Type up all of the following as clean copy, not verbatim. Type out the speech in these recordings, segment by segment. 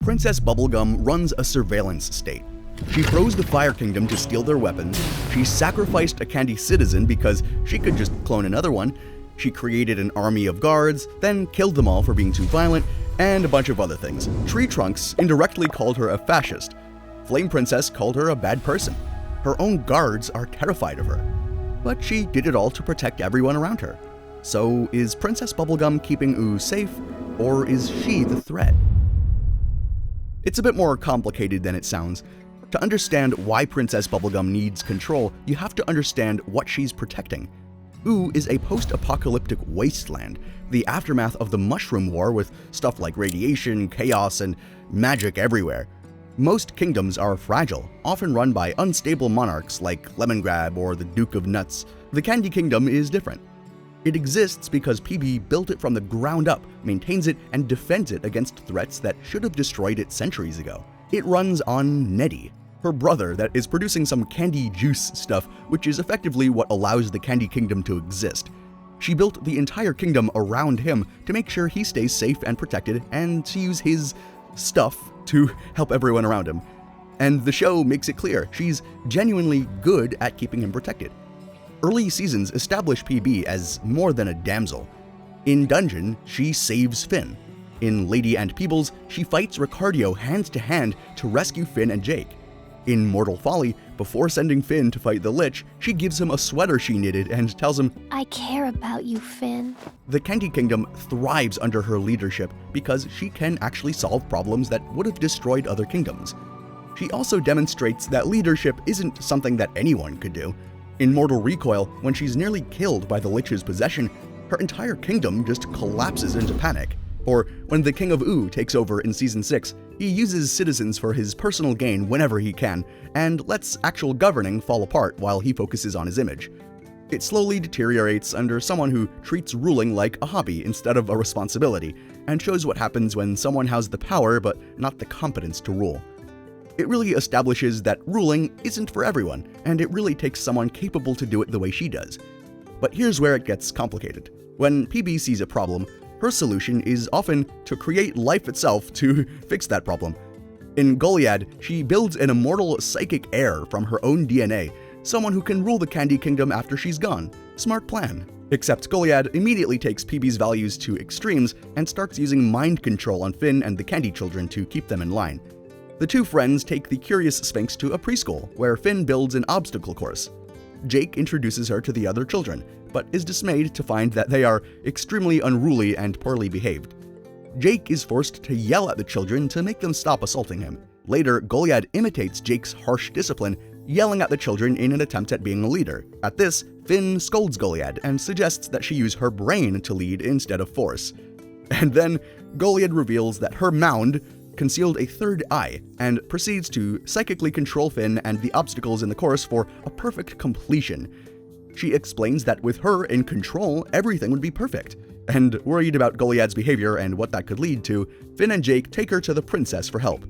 Princess Bubblegum runs a surveillance state. She froze the Fire Kingdom to steal their weapons, she sacrificed a candy citizen because she could just clone another one, she created an army of guards, then killed them all for being too violent, and a bunch of other things. Tree Trunks indirectly called her a fascist. Flame Princess called her a bad person. Her own guards are terrified of her. But she did it all to protect everyone around her. So is Princess Bubblegum keeping Ooh safe, or is she the threat? It's a bit more complicated than it sounds. To understand why Princess Bubblegum needs control, you have to understand what she's protecting. Ooh is a post-apocalyptic wasteland, the aftermath of the Mushroom War with stuff like radiation, chaos, and magic everywhere. Most kingdoms are fragile, often run by unstable monarchs like Lemongrab or the Duke of Nuts. The Candy Kingdom is different. It exists because PB built it from the ground up, maintains it, and defends it against threats that should have destroyed it centuries ago. It runs on Nettie, her brother that is producing some candy juice stuff, which is effectively what allows the Candy Kingdom to exist. She built the entire kingdom around him to make sure he stays safe and protected, and to use his stuff to help everyone around him. And the show makes it clear she's genuinely good at keeping him protected. Early seasons establish PB as more than a damsel. In Dungeon, she saves Finn. In Lady and Peebles, she fights Ricardio hand-to-hand to rescue Finn and Jake. In Mortal Folly, before sending Finn to fight the Lich, she gives him a sweater she knitted and tells him, "I care about you, Finn." The Candy Kingdom thrives under her leadership because she can actually solve problems that would have destroyed other kingdoms. She also demonstrates that leadership isn't something that anyone could do. In Mortal Recoil, when she's nearly killed by the Lich's possession, her entire kingdom just collapses into panic. Or when the King of Ooh takes over in Season 6, he uses citizens for his personal gain whenever he can, and lets actual governing fall apart while he focuses on his image. It slowly deteriorates under someone who treats ruling like a hobby instead of a responsibility, and shows what happens when someone has the power but not the competence to rule. It really establishes that ruling isn't for everyone, and it really takes someone capable to do it the way she does. But here's where it gets complicated. When PB sees a problem, her solution is often to create life itself to fix that problem. In Goliad, she builds an immortal psychic heir from her own DNA, someone who can rule the Candy Kingdom after she's gone. Smart plan. Except Goliad immediately takes PB's values to extremes and starts using mind control on Finn and the Candy Children to keep them in line. The two friends take the curious Sphinx to a preschool, where Finn builds an obstacle course. Jake introduces her to the other children, but is dismayed to find that they are extremely unruly and poorly behaved. Jake is forced to yell at the children to make them stop assaulting him. Later, Goliad imitates Jake's harsh discipline, yelling at the children in an attempt at being a leader. At this, Finn scolds Goliad and suggests that she use her brain to lead instead of force. And then, Goliad reveals that her mound concealed a third eye, and proceeds to psychically control Finn and the obstacles in the course for a perfect completion. She explains that with her in control, everything would be perfect. And worried about Goliad's behavior and what that could lead to, Finn and Jake take her to the princess for help.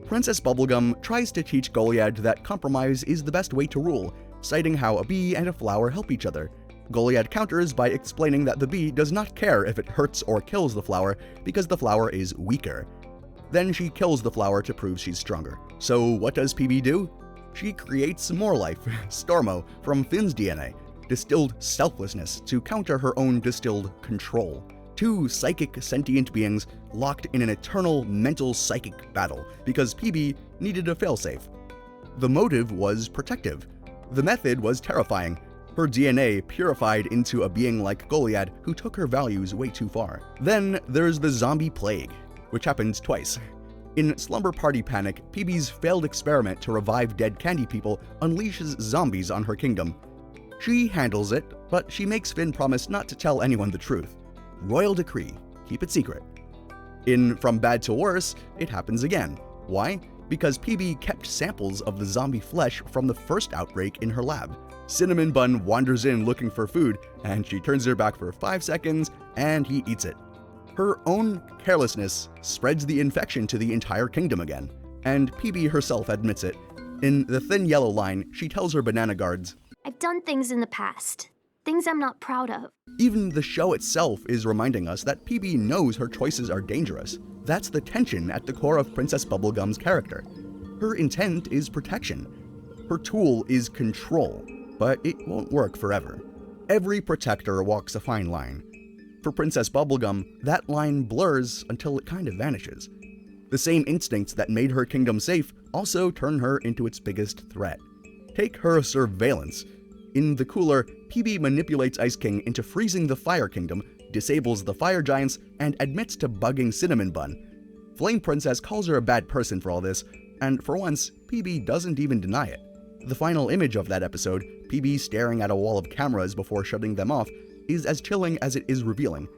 Princess Bubblegum tries to teach Goliad that compromise is the best way to rule, citing how a bee and a flower help each other. Goliad counters by explaining that the bee does not care if it hurts or kills the flower because the flower is weaker. Then she kills the flower to prove she's stronger. So what does PB do? She creates more life, Stormo, from Finn's DNA, distilled selflessness to counter her own distilled control. Two psychic sentient beings locked in an eternal mental psychic battle because PB needed a failsafe. The motive was protective. The method was terrifying. Her DNA purified into a being like Goliad who took her values way too far. Then there's the zombie plague, which happens twice. In Slumber Party Panic, PB's failed experiment to revive dead candy people unleashes zombies on her kingdom. She handles it, but she makes Finn promise not to tell anyone the truth. Royal decree, keep it secret. In From Bad to Worse, it happens again. Why? Because PB kept samples of the zombie flesh from the first outbreak in her lab. Cinnamon Bun wanders in looking for food, and she turns her back for 5 seconds, and he eats it. Her own carelessness spreads the infection to the entire kingdom again, and PB herself admits it. In The Thin Yellow Line, she tells her banana guards, "I've done things in the past. Things I'm not proud of." Even the show itself is reminding us that PB knows her choices are dangerous. That's the tension at the core of Princess Bubblegum's character. Her intent is protection. Her tool is control, but it won't work forever. Every protector walks a fine line. For Princess Bubblegum, that line blurs until it kind of vanishes. The same instincts that made her kingdom safe also turn her into its biggest threat. Take her surveillance. In the cooler, PB manipulates Ice King into freezing the Fire Kingdom, disables the Fire Giants, and admits to bugging Cinnamon Bun. Flame Princess calls her a bad person for all this, and for once, PB doesn't even deny it. The final image of that episode, PB staring at a wall of cameras before shutting them off, is as chilling as it is revealing.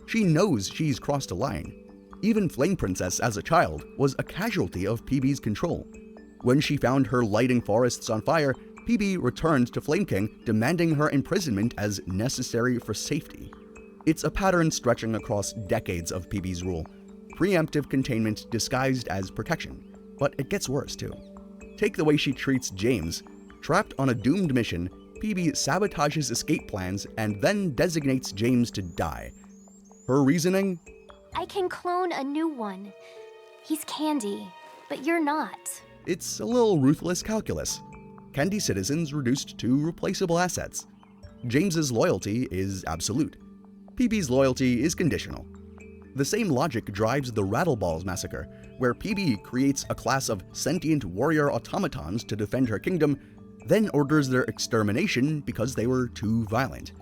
She knows she's crossed a line. Even Flame Princess as a child was a casualty of PB's control. When she found her lighting forests on fire, PB returned to Flame King, demanding her imprisonment as necessary for safety. It's a pattern stretching across decades of PB's rule. Preemptive containment disguised as protection. But it gets worse too. Take the way she treats James. Trapped on a doomed mission, PB sabotages escape plans and then designates James to die. Her reasoning? I can clone a new one. He's Candy, but you're not. It's a little ruthless calculus. Candy citizens reduced to replaceable assets. James's loyalty is absolute. PB's loyalty is conditional. The same logic drives the Rattleballs massacre, where PB creates a class of sentient warrior automatons to defend her kingdom, then orders their extermination because they were too violent.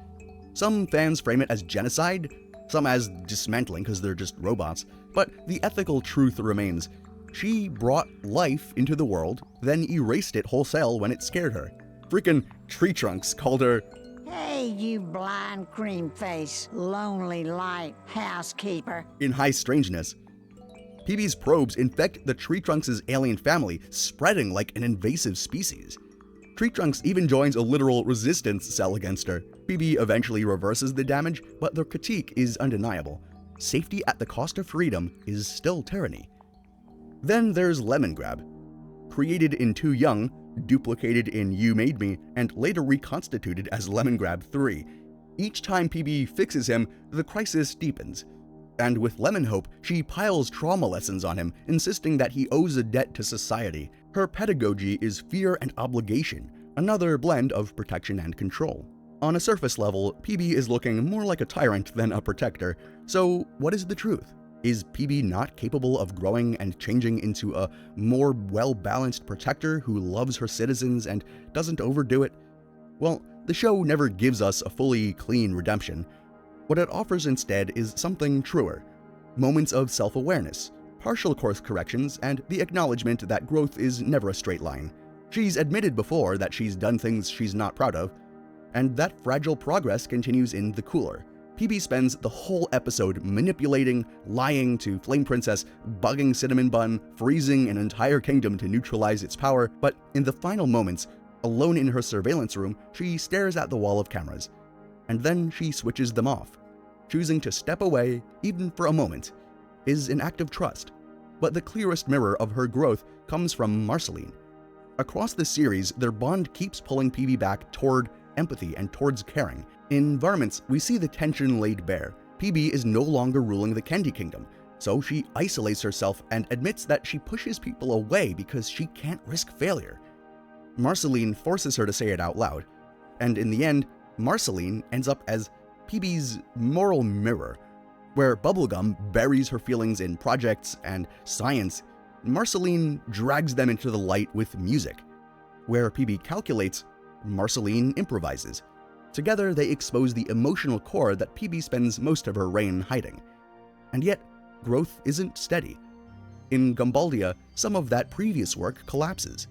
Some fans frame it as genocide, some as dismantling because they're just robots, but the ethical truth remains. She brought life into the world, then erased it wholesale when it scared her. Freaking Tree Trunks called her, "Hey, you blind cream face, lonely light housekeeper," in High Strangeness. PB's probes infect the Tree Trunks' alien family, spreading like an invasive species. Tree Trunks even joins a literal resistance cell against her. PB eventually reverses the damage, but the critique is undeniable. Safety at the cost of freedom is still tyranny. Then there's Lemongrab. Created in Too Young, duplicated in You Made Me, and later reconstituted as Lemongrab 3. Each time PB fixes him, the crisis deepens. And with Lemon Hope, she piles trauma lessons on him, insisting that he owes a debt to society. Her pedagogy is fear and obligation, another blend of protection and control. On a surface level, PB is looking more like a tyrant than a protector, so what is the truth? Is PB not capable of growing and changing into a more well-balanced protector who loves her citizens and doesn't overdo it? Well, the show never gives us a fully clean redemption. What it offers instead is something truer. Moments of self-awareness, partial course corrections, and the acknowledgement that growth is never a straight line. She's admitted before that she's done things she's not proud of, and that fragile progress continues in the cooler. PB spends the whole episode manipulating, lying to Flame Princess, bugging Cinnamon Bun, freezing an entire kingdom to neutralize its power, but in the final moments, alone in her surveillance room, she stares at the wall of cameras. And then she switches them off. Choosing to step away, even for a moment, is an act of trust. But the clearest mirror of her growth comes from Marceline. Across the series, their bond keeps pulling PB back toward empathy and towards caring. In Varmints, we see the tension laid bare. PB is no longer ruling the Candy Kingdom, so she isolates herself and admits that she pushes people away because she can't risk failure. Marceline forces her to say it out loud, and in the end, Marceline ends up as PB's moral mirror. Where Bubblegum buries her feelings in projects and science, Marceline drags them into the light with music. Where PB calculates, Marceline improvises. Together, they expose the emotional core that PB spends most of her reign hiding. And yet, growth isn't steady. In Gumbaldia, some of that previous work collapses.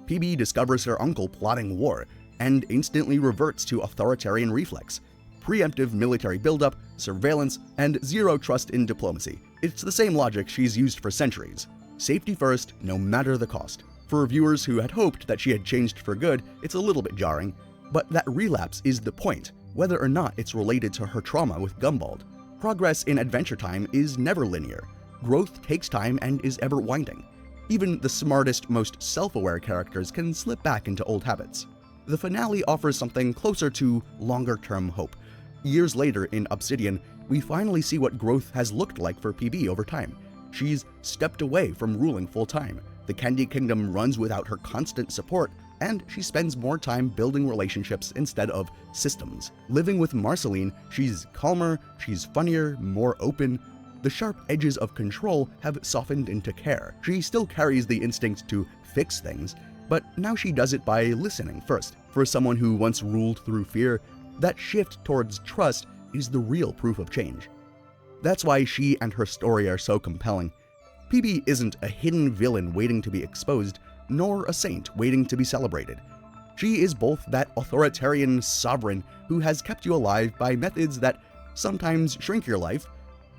PB discovers her uncle plotting war, and instantly reverts to authoritarian reflex, preemptive military buildup, surveillance, and zero trust in diplomacy. It's the same logic she's used for centuries. Safety first, no matter the cost. For viewers who had hoped that she had changed for good, it's a little bit jarring. But that relapse is the point, whether or not it's related to her trauma with Gumbald. Progress in Adventure Time is never linear. Growth takes time and is ever winding. Even the smartest, most self-aware characters can slip back into old habits. The finale offers something closer to longer-term hope. Years later in Obsidian, we finally see what growth has looked like for PB over time. She's stepped away from ruling full-time. The Candy Kingdom runs without her constant support, and she spends more time building relationships instead of systems. Living with Marceline, she's calmer, she's funnier, more open. The sharp edges of control have softened into care. She still carries the instinct to fix things, but now she does it by listening first. For someone who once ruled through fear, that shift towards trust is the real proof of change. That's why she and her story are so compelling. PB isn't a hidden villain waiting to be exposed, nor a saint waiting to be celebrated. She is both that authoritarian sovereign who has kept you alive by methods that sometimes shrink your life,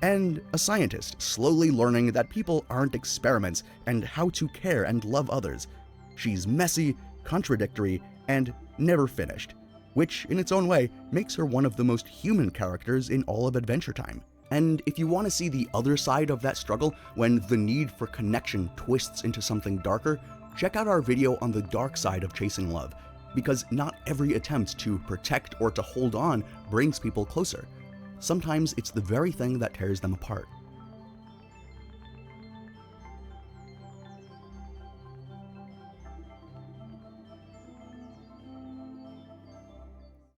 and a scientist slowly learning that people aren't experiments and how to care and love others. She's messy, contradictory, and never finished, which in its own way makes her one of the most human characters in all of Adventure Time. And if you want to see the other side of that struggle, when the need for connection twists into something darker, check out our video on the dark side of chasing love, because not every attempt to protect or to hold on brings people closer. Sometimes it's the very thing that tears them apart.